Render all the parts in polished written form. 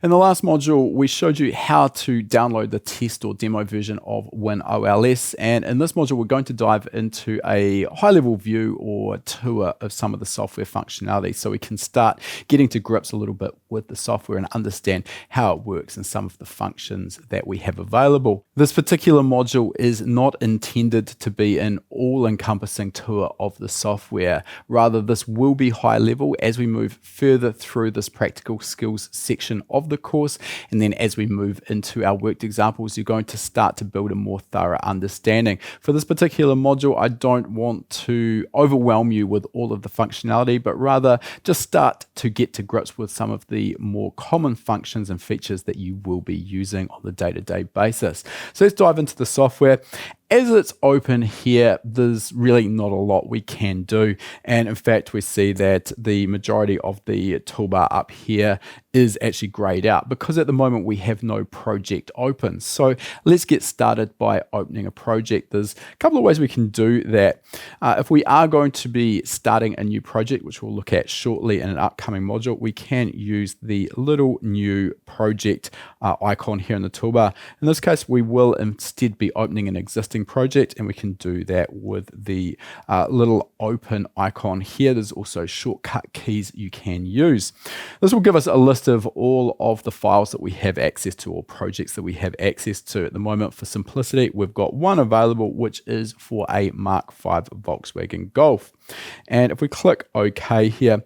In the last module, we showed you how to download the test or demo version of WinOLS, and in this module, we're going to dive into a high-level view or tour of some of the software functionality so we can start getting to grips a little bit with the software and understand how it works and some of the functions that we have available. This particular module is not intended to be an all-encompassing tour of the software. Rather, this will be high-level as we move further through this practical skills section of the course, and then as we move into our worked examples, you're going to start to build a more thorough understanding. For this particular module, I don't want to overwhelm you with all of the functionality, but rather just start to get to grips with some of the more common functions and features that you will be using on the day-to-day basis. So let's dive into the software. As it's open here, there's really not a lot we can do. And in fact, we see that the majority of the toolbar up here is actually grayed out because at the moment we have no project open. So let's get started by opening a project. There's a couple of ways we can do that. If we are going to be starting a new project, which we'll look at shortly in an upcoming module, we can use the little new project icon here in the toolbar. In this case, we will instead be opening an existing project, and we can do that with the little open icon here. There's also shortcut keys you can use. This will give us a list of all of the files that we have access to or projects that we have access to. At the moment, for simplicity, we've got one available, which is for a Mark V Volkswagen Golf. And if we click OK here,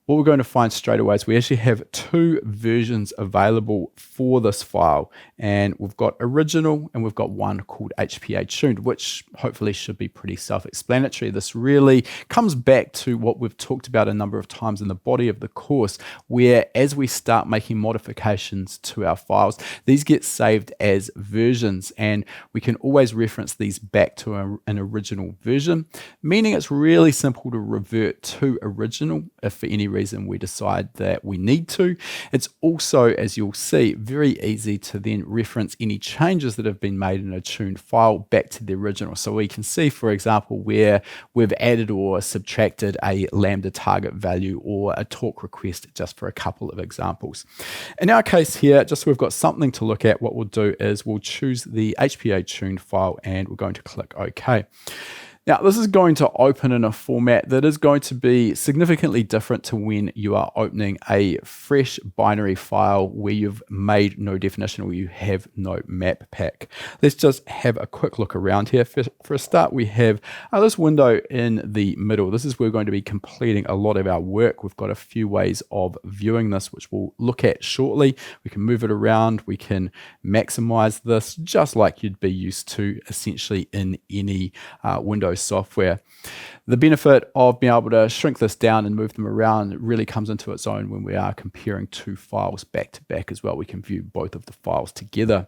what we're going to find straight away is we actually have two versions available for this file, and we've got original and we've got one called HPA tuned, which hopefully should be pretty self-explanatory. This really comes back to what we've talked about a number of times in the body of the course, where as we start making modifications to our files, these get saved as versions, and we can always reference these back to an original version, meaning it's really simple to revert to original if for any reason we decide that we need to. It's also, as you'll see, very easy to then reference any changes that have been made in a tuned file back to the original. So we can see, for example, where we've added or subtracted a lambda target value or a torque request, just for a couple of examples. In our case here, just so we've got something to look at, what we'll do is we'll choose the HPA tuned file and we're going to click OK. Now, this is going to open in a format that is going to be significantly different to when you are opening a fresh binary file where you've made no definition or you have no map pack. Let's just have a quick look around here. For a start, we have this window in the middle. This is where we're going to be completing a lot of our work. We've got a few ways of viewing this, which we'll look at shortly. We can move it around. We can maximize this just like you'd be used to essentially in any Windows software. The benefit of being able to shrink this down and move them around really comes into its own when we are comparing two files back to back as well. We can view both of the files together.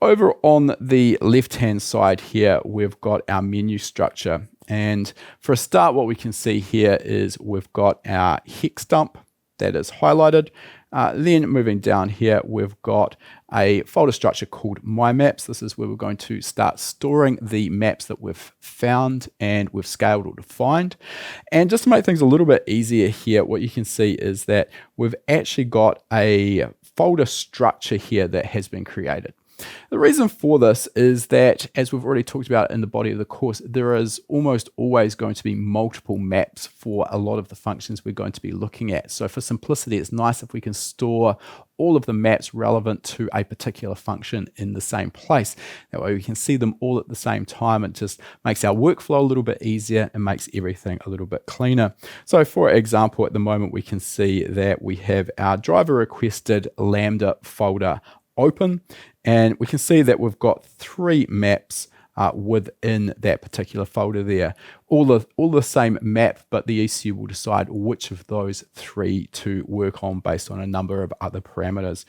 Over on the left-hand side here, we've got our menu structure. And for a start, what we can see here is we've got our hex dump that is highlighted. Then moving down here, we've got a folder structure called My Maps. This is where we're going to start storing the maps that we've found and we've scaled or defined. And just to make things a little bit easier here, what you can see is that we've actually got a folder structure here that has been created. The reason for this is that, as we've already talked about in the body of the course, there is almost always going to be multiple maps for a lot of the functions we're going to be looking at. So for simplicity, it's nice if we can store all of the maps relevant to a particular function in the same place. That way we can see them all at the same time. It just makes our workflow a little bit easier and makes everything a little bit cleaner. So for example, at the moment we can see that we have our driver requested Lambda folder open, and we can see that we've got three maps within that particular folder there. All the same map, but the ECU will decide which of those three to work on based on a number of other parameters.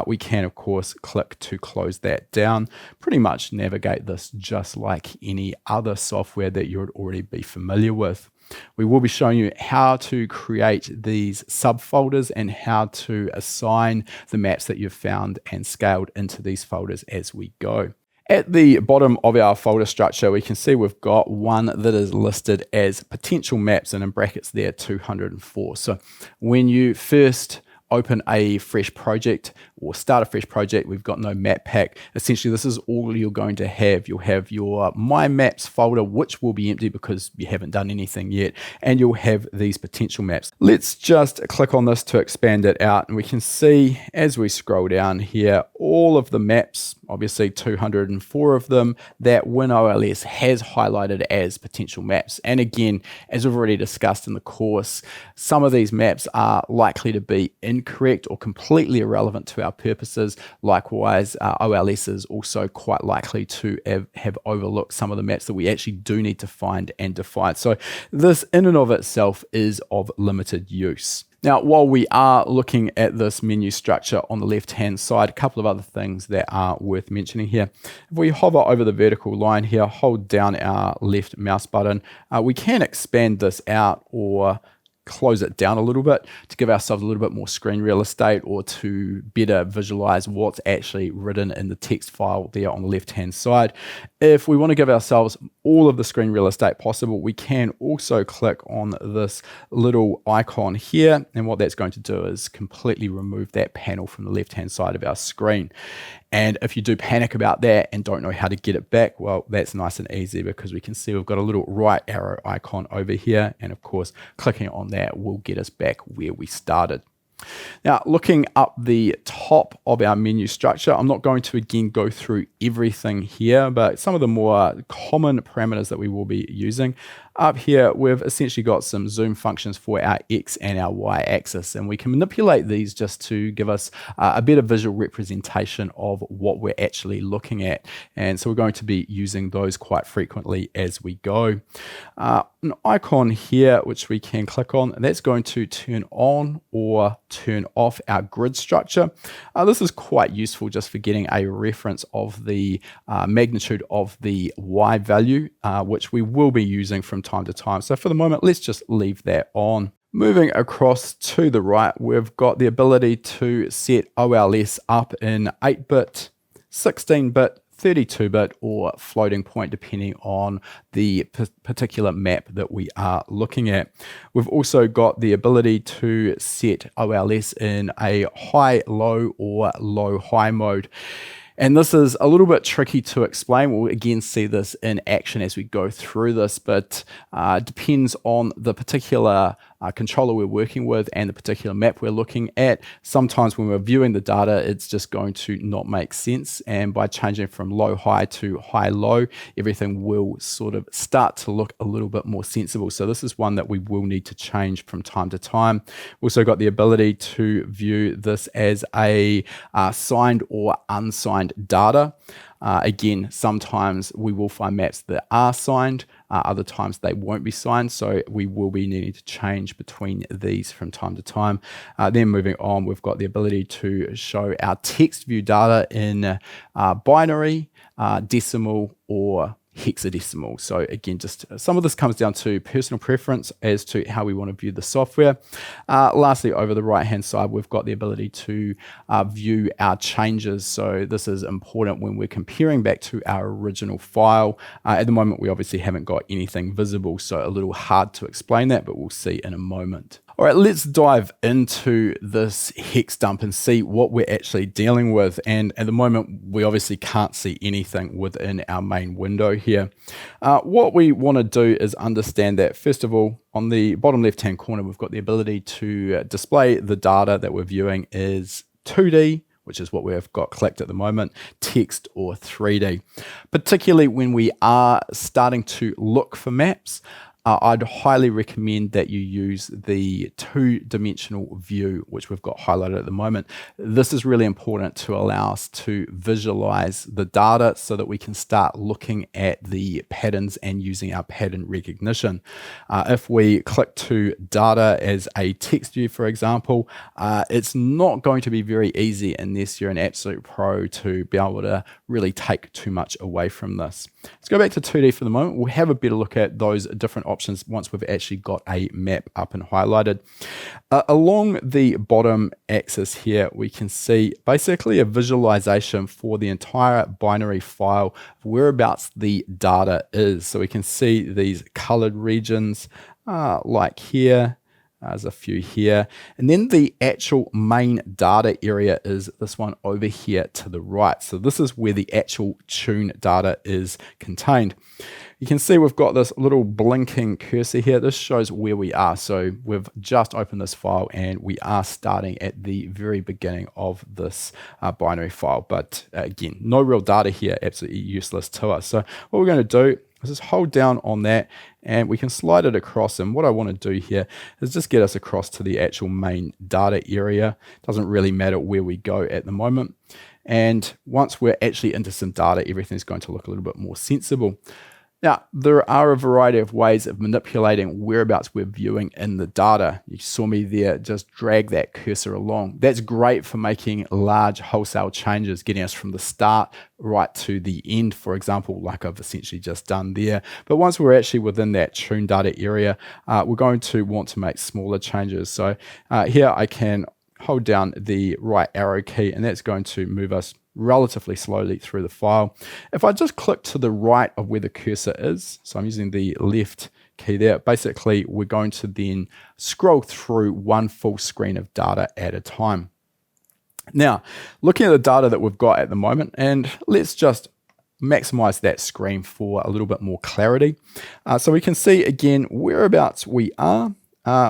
We can, of course, click to close that down, pretty much navigate this just like any other software that you would already be familiar with. We will be showing you how to create these subfolders and how to assign the maps that you've found and scaled into these folders as we go. At the bottom of our folder structure, we can see we've got one that is listed as potential maps, and in brackets there 204. So when you first open a fresh project or start a fresh project, we've got no map pack. Essentially, this is all you're going to have. You'll have your My Maps folder, which will be empty because you haven't done anything yet, and you'll have these potential maps. Let's just click on this to expand it out, and we can see as we scroll down here, all of the maps, obviously 204 of them, that WinOLS has highlighted as potential maps. And again, as we've already discussed in the course, some of these maps are likely to be incorrect or completely irrelevant to our purposes. Likewise, OLS is also quite likely to have overlooked some of the maps that we actually do need to find and define. So this in and of itself is of limited use. Now, while we are looking at this menu structure on the left-hand side, a couple of other things that are worth mentioning here. If we hover over the vertical line here, hold down our left mouse button, we can expand this out or close it down a little bit to give ourselves a little bit more screen real estate or to better visualize what's actually written in the text file there on the left hand side. If we want to give ourselves all of the screen real estate possible, we can also click on this little icon here, and what that's going to do is completely remove that panel from the left hand side of our screen. And if you do panic about that and don't know how to get it back, well, that's nice and easy because we can see we've got a little right arrow icon over here. And of course, clicking on that will get us back where we started. Now, looking up the top of our menu structure, I'm not going to again go through everything here, but some of the more common parameters that we will be using. Up here, we've essentially got some zoom functions for our X and our Y axis, and we can manipulate these just to give us a better visual representation of what we're actually looking at. And so we're going to be using those quite frequently as we go. An icon here, which we can click on, and that's going to turn on or turn off our grid structure. This is quite useful just for getting a reference of the magnitude of the Y value, which we will be using from time to time. So for the moment, let's just leave that on. Moving across to the right, we've got the ability to set OLS up in 8-bit, 16-bit, 32-bit or floating point depending on the particular map that we are looking at. We've also got the ability to set OLS in a high-low or low-high mode. And this is a little bit tricky to explain. We'll again see this in action as we go through this, but depends on the particular controller we're working with and the particular map we're looking at. Sometimes when we're viewing the data, it's just going to not make sense. And by changing from low-high to high-low, everything will sort of start to look a little bit more sensible. So this is one that we will need to change from time to time. We've also got the ability to view this as a signed or unsigned data. Again, sometimes we will find maps that are signed, other times they won't be signed, so we will be needing to change between these from time to time. Then moving on, we've got the ability to show our text view data in binary, decimal, or hexadecimal. So again, just some of this comes down to personal preference as to how we want to view the software. Lastly, over the right hand side, we've got the ability to view our changes. So this is important when we're comparing back to our original file. At the moment, we obviously haven't got anything visible, so a little hard to explain that, but we'll see in a moment. All right, let's dive into this hex dump and see what we're actually dealing with. And at the moment, we obviously can't see anything within our main window here. What we want to do is understand that, first of all, on the bottom left-hand corner, we've got the ability to display the data that we're viewing as 2D, which is what we've got clicked at the moment, text or 3D. Particularly when we are starting to look for maps, I'd highly recommend that you use the two-dimensional view, which we've got highlighted at the moment. This is really important to allow us to visualize the data so that we can start looking at the patterns and using our pattern recognition. If we click to data as a text view, for example, it's not going to be very easy unless you're an absolute pro to be able to really take too much away from this. Let's go back to 2D for the moment. We'll have a better look at those different options once we've actually got a map up and highlighted. Along the bottom axis here, we can see basically a visualization for the entire binary file of whereabouts the data is. So we can see these colored regions like here. There's a few here. And then the actual main data area is this one over here to the right. So this is where the actual tune data is contained. You can see we've got this little blinking cursor here. This shows where we are. So we've just opened this file and we are starting at the very beginning of this binary file. But again, no real data here, absolutely useless to us. So what we're going to do is just hold down on that and we can slide it across. And what I want to do here is just get us across to the actual main data area. Doesn't really matter where we go at the moment. And once we're actually into some data, everything's going to look a little bit more sensible. Now, there are a variety of ways of manipulating whereabouts we're viewing in the data. You saw me there, just drag that cursor along. That's great for making large wholesale changes, getting us from the start right to the end, for example, like I've essentially just done there. But once we're actually within that tune data area, we're going to want to make smaller changes. So here I can hold down the right arrow key, and that's going to move us relatively slowly through the file. If I just click to the right of where the cursor is, so I'm using the left key there, basically we're going to then scroll through one full screen of data at a time. Now, looking at the data that we've got at the moment, and let's just maximize that screen for a little bit more clarity. So we can see again whereabouts we are.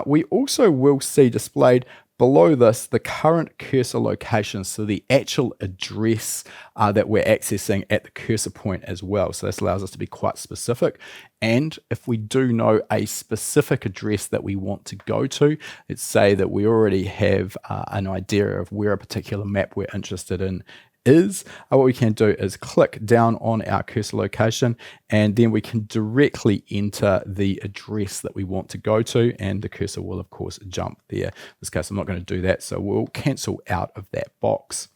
We also will see displayed below this, the current cursor location, so the actual address that we're accessing at the cursor point as well. So this allows us to be quite specific. And if we do know a specific address that we want to go to, let's say that we already have an idea of where a particular map we're interested in is, what we can do is click down on our cursor location and then we can directly enter the address that we want to go to, and the cursor will of course jump there. In this case I'm not going to do that, so we'll cancel out of that box.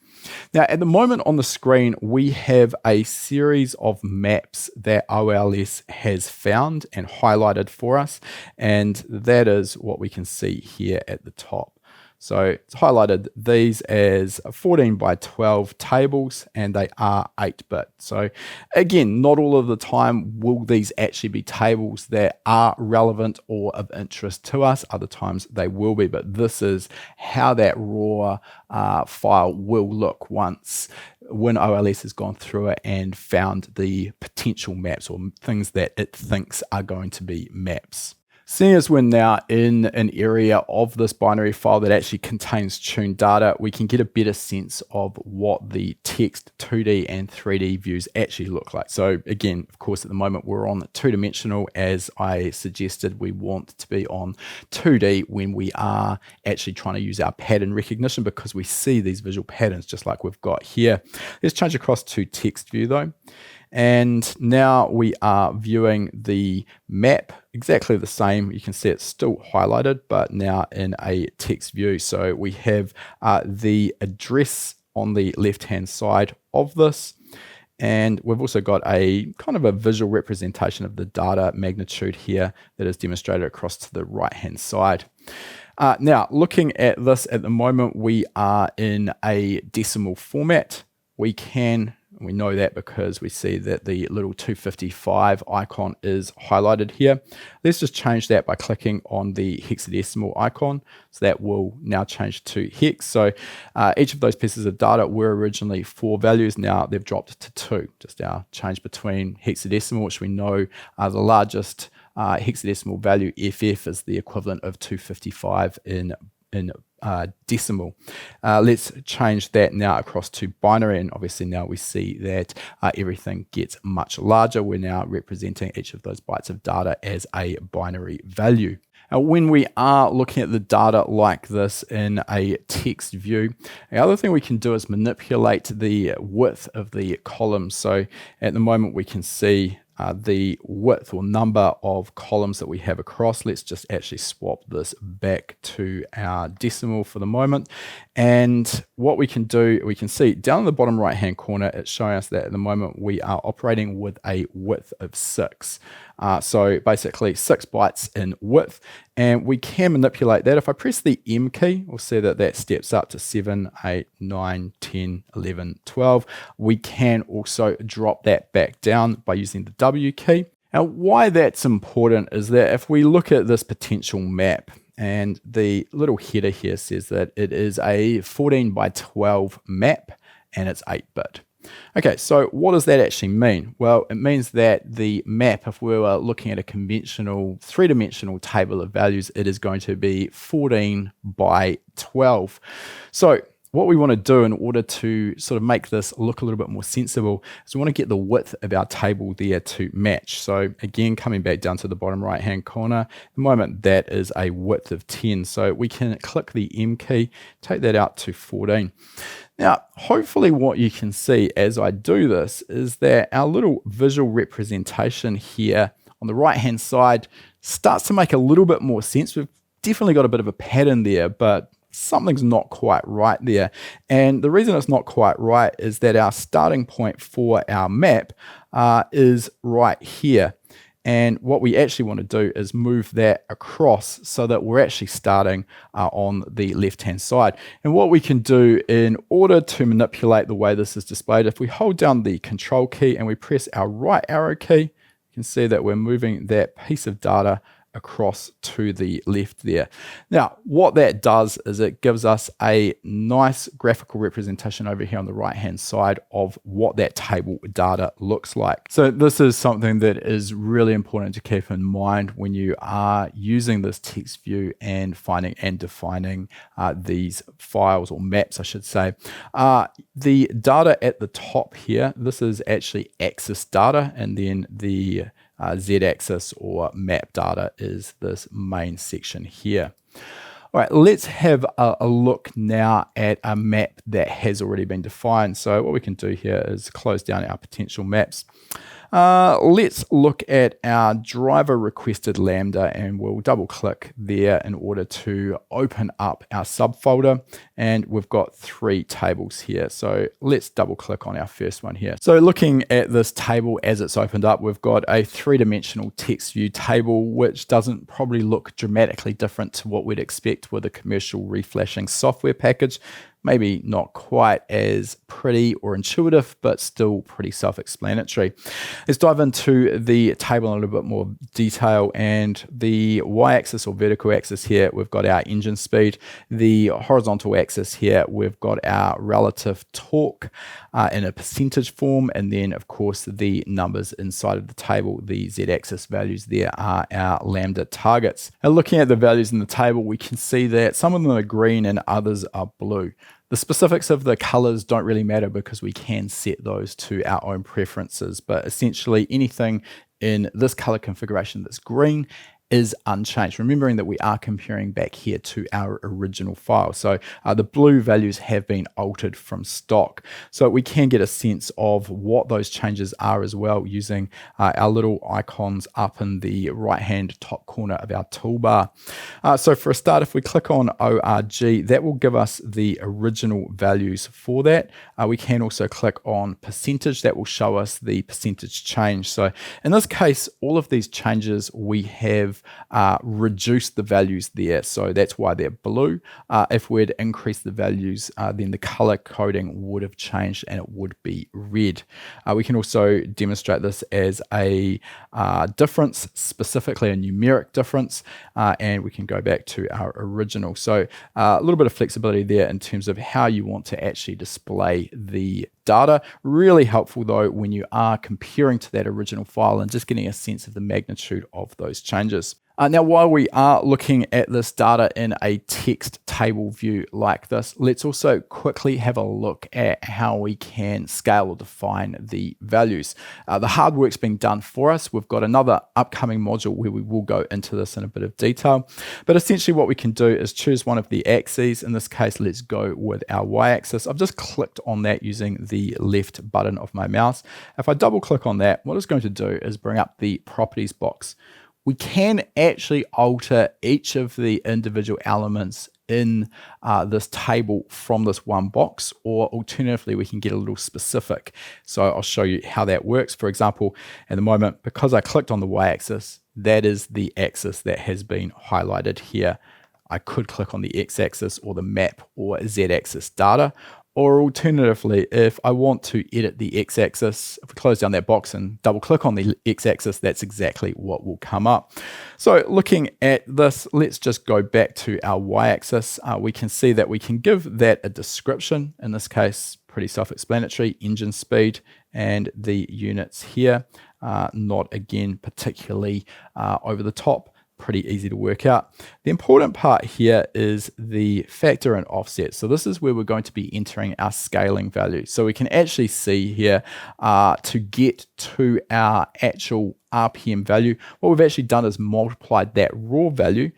Now at the moment on the screen we have a series of maps that OLS has found and highlighted for us, and that is what we can see here at the top. So it's highlighted these as 14 by 12 tables, and they are 8-bit. So again, not all of the time will these actually be tables that are relevant or of interest to us. Other times they will be, but this is how that raw file will look once WinOLS has gone through it and found the potential maps or things that it thinks are going to be maps. Seeing as we're now in an area of this binary file that actually contains tuned data, we can get a better sense of what the text 2D and 3D views actually look like. So again, of course, at the moment we're on two-dimensional. As I suggested, we want to be on 2D when we are actually trying to use our pattern recognition, because we see these visual patterns just like we've got here. Let's change across to text view though. And now we are viewing the map exactly the same. You can see it's still highlighted, but now in a text view. So we have the address on the left-hand side of this. And we've also got a kind of a visual representation of the data magnitude here that is demonstrated across to the right-hand side. Now, looking at this at the moment, we are in a decimal format. We know that because we see that the little 255 icon is highlighted here. Let's just change that by clicking on the hexadecimal icon. So that will now change to hex. So each of those pieces of data were originally 4 values. Now they've dropped to 2. Just our change between hexadecimal, which we know are the largest hexadecimal value, FF, is the equivalent of 255 in decimal. Let's change that now across to binary, and obviously now we see that everything gets much larger. We're now representing each of those bytes of data as a binary value. Now, when we are looking at the data like this in a text view, the other thing we can do is manipulate the width of the columns. So at the moment we can see the width or number of columns that we have across. Let's just actually swap this back to our decimal for the moment. And what we can do, we can see down in the bottom right hand corner, it's showing us that at the moment we are operating with a width of 6. So basically 6 bytes in width, and we can manipulate that. If I press the M key, we'll see that that steps up to 7, 8, 9, 10, 11, 12. We can also drop that back down by using the W key. Now, why that's important is that if we look at this potential map, And the little header here says that it is a 14 by 12 map and it's 8-bit. Okay, so what does that actually mean? Well, it means that the map, if we were looking at a conventional three-dimensional table of values, it is going to be 14 by 12. So what we want to do in order to sort of make this look a little bit more sensible is we want to get the width of our table there to match. So again, coming back down to the bottom right hand corner, at the moment that is a width of 10. So we can click the M key, take that out to 14. Now, hopefully what you can see as I do this is that our little visual representation here on the right hand side starts to make a little bit more sense. We've definitely got a bit of a pattern there, but something's not quite right there. And the reason it's not quite right is that our starting point for our map is right here. And what we actually want to do is move that across so that we're actually starting on the left-hand side. And what we can do in order to manipulate the way this is displayed, if we hold down the Control key and we press our right arrow key, you can see that we're moving that piece of data across to the left there. Now, what that does is it gives us a nice graphical representation over here on the right hand side of what that table data looks like. So this is something that is really important to keep in mind when you are using this text view and finding and defining these files or maps, I should say. The data at the top here, this is actually axis data, and then the z-axis or map data is this main section here. All right, let's have a look now at a map that has already been defined. So what we can do here is close down our potential maps. Let's look at our driver requested Lambda, and we'll double click there in order to open up our subfolder. And we've got 3 tables here. So let's double click on our first one here. So looking at this table as it's opened up, we've got a 3-dimensional text view table, which doesn't probably look dramatically different to what we'd expect with a commercial reflashing software package. Maybe not quite as pretty or intuitive, but still pretty self-explanatory. Let's dive into the table in a little bit more detail. And the y-axis or vertical axis here, we've got our engine speed. The horizontal axis here, we've got our relative torque in a percentage form. And then, of course, the numbers inside of the table, the z-axis values there are our lambda targets. And looking at the values in the table, we can see that some of them are green and others are blue. The specifics of the colors don't really matter because we can set those to our own preferences, but essentially anything in this color configuration that's green is unchanged. Remembering that we are comparing back here to our original file. So the blue values have been altered from stock. So we can get a sense of what those changes are as well using our little icons up in the right-hand top corner of our toolbar. So for a start, if we click on ORG, that will give us the original values for that. We can also click on percentage. That will show us the percentage change. So in this case, all of these changes we have reduced the values there, so that's why they're blue. If we'd increased the values, then the color coding would have changed and it would be red. We can also demonstrate this as a difference, specifically a numeric difference, and we can go back to our original. So a little bit of flexibility there in terms of how you want to actually display the data. Really helpful though when you are comparing to that original file and just getting a sense of the magnitude of those changes. Now, while we are looking at this data in a text table view like this, let's also quickly have a look at how we can scale or define the values. The hard work's being done for us. We've got another upcoming module where we will go into this in a bit of detail. But essentially what we can do is choose one of the axes. In this case, let's go with our y-axis. I've just clicked on that using the left button of my mouse. If I double click on that, what it's going to do is bring up the properties box. We can actually alter each of the individual elements in this table from this one box, or alternatively, we can get a little specific. So I'll show you how that works. For example, at the moment, because I clicked on the y-axis, that is the axis that has been highlighted here. I could click on the x-axis or the map or z-axis data, Or alternatively, if I want to edit the x-axis, if we close down that box and double click on the x-axis, that's exactly what will come up. So looking at this, let's just go back to our y-axis. We can see that we can give that a description. In this case, pretty self-explanatory, engine speed and the units here. Not again particularly over the top. Pretty easy to work out. The important part here is the factor and offset. So this is where we're going to be entering our scaling value. So we can actually see here to get to our actual RPM value, what we've actually done is multiplied that raw value,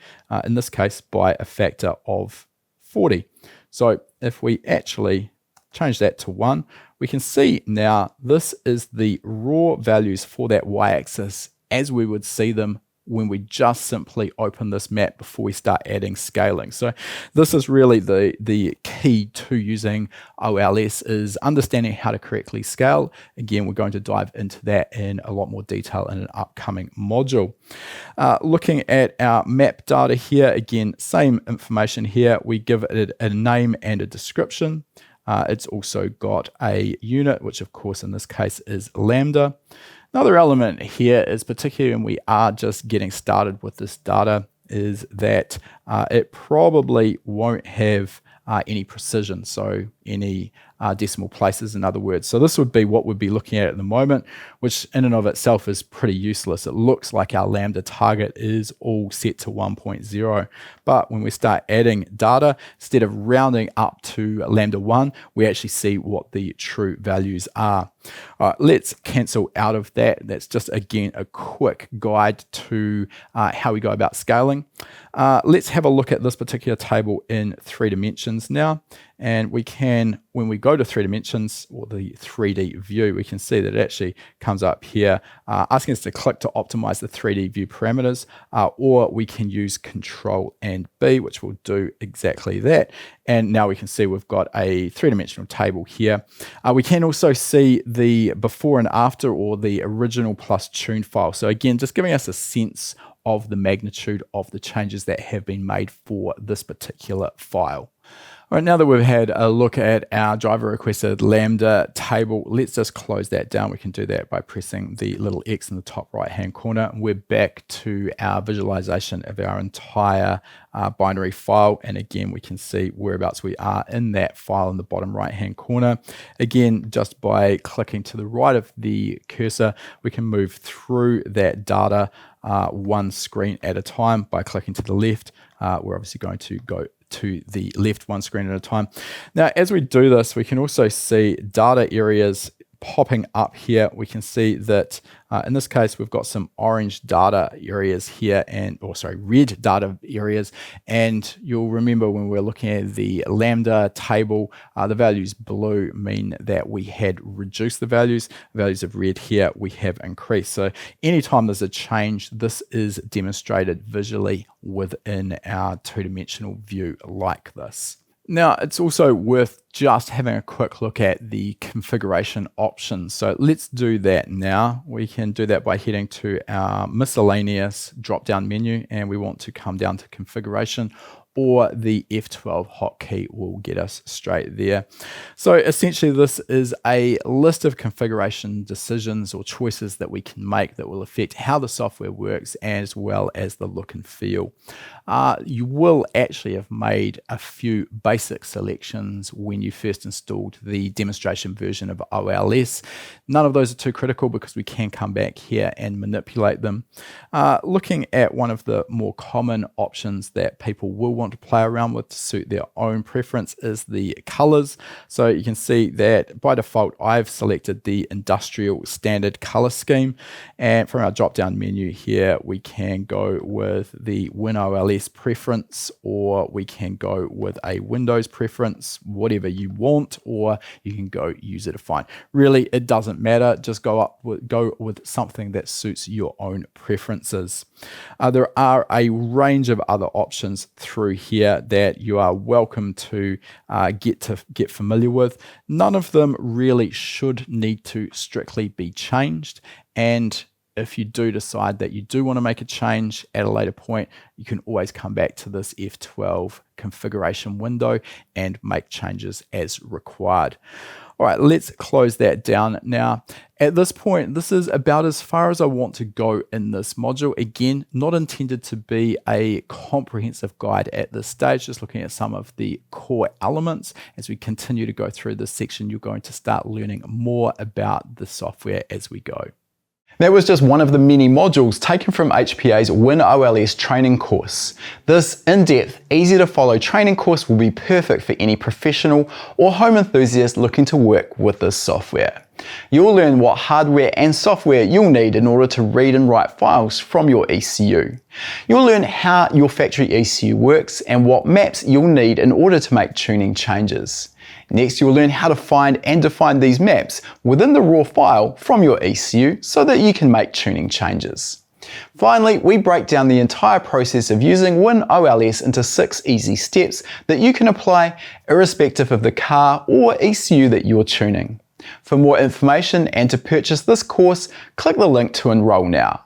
in this case by a factor of 40. So if we actually change that to 1, we can see now this is the raw values for that y-axis as we would see them when we just simply open this map before we start adding scaling. So this is really the key to using OLS, is understanding how to correctly scale. Again, we're going to dive into that in a lot more detail in an upcoming module. Looking at our map data here, again, same information here. We give it a name and a description. It's also got a unit, which of course in this case is lambda. Another element here is, particularly when we are just getting started with this data, is that it probably won't have any precision, so any decimal places, in other words. So this would be what we'd be looking at the moment, which in and of itself is pretty useless. It looks like our lambda target is all set to 1.0, but when we start adding data, instead of rounding up to lambda 1, we actually see what the true values are. All right, let's cancel out of that. That's just, again, a quick guide to how we go about scaling. Let's have a look at this particular table in 3 dimensions now. And we can, when we go to 3 dimensions, or the 3D view, we can see that it actually comes up here, asking us to click to optimize the 3D view parameters, or we can use Control and B, which will do exactly that. And now we can see we've got a 3-dimensional table here. We can also see the before and after, or the original plus tune file. So again, just giving us a sense of the magnitude of the changes that have been made for this particular file. All right, now that we've had a look at our driver requested lambda table, let's just close that down. We can do that by pressing the little X in the top right hand corner. We're back to our visualization of our entire binary file. And again, we can see whereabouts we are in that file in the bottom right hand corner. Again, just by clicking to the right of the cursor, we can move through that data one screen at a time. By clicking to the left, we're obviously going to go to the left one screen at a time. Now, as we do this, we can also see data areas popping up here. We can see that in this case, we've got some orange data areas here, and red data areas. And you'll remember when we're looking at the lambda table, the values blue mean that we had reduced the values. Values of red here, we have increased. So anytime there's a change, this is demonstrated visually within our 2-dimensional view like this. Now, it's also worth just having a quick look at the configuration options. So let's do that now. We can do that by heading to our miscellaneous drop-down menu, and we want to come down to configuration, or the F12 hotkey will get us straight there. So essentially, this is a list of configuration decisions or choices that we can make that will affect how the software works, as well as the look and feel. You will actually have made a few basic selections when you first installed the demonstration version of OLS. None of those are too critical because we can come back here and manipulate them. Looking at one of the more common options that people will want to play around with to suit their own preference is the colors. So you can see that by default, I've selected the industrial standard color scheme. And from our drop-down menu here, we can go with the WinOLS preference, or we can go with a Windows preference, whatever you want, or you can go user defined. Really, it doesn't matter. Just go with something that suits your own preferences. There are a range of other options through here that you are welcome to get familiar with. None of them really should need to strictly be changed, and if you do decide that you do want to make a change at a later point, you can always come back to this F12 configuration window and make changes as required. All right, let's close that down now. At this point, this is about as far as I want to go in this module. Again, not intended to be a comprehensive guide at this stage, just looking at some of the core elements. As we continue to go through this section, you're going to start learning more about the software as we go. That was just one of the many modules taken from HPA's WinOLS training course. This in-depth, easy to follow training course will be perfect for any professional or home enthusiast looking to work with this software. You'll learn what hardware and software you'll need in order to read and write files from your ECU. You'll learn how your factory ECU works and what maps you'll need in order to make tuning changes. Next, you'll learn how to find and define these maps within the raw file from your ECU so that you can make tuning changes. Finally, we break down the entire process of using WinOLS into 6 easy steps that you can apply irrespective of the car or ECU that you're tuning. For more information and to purchase this course, click the link to enroll now.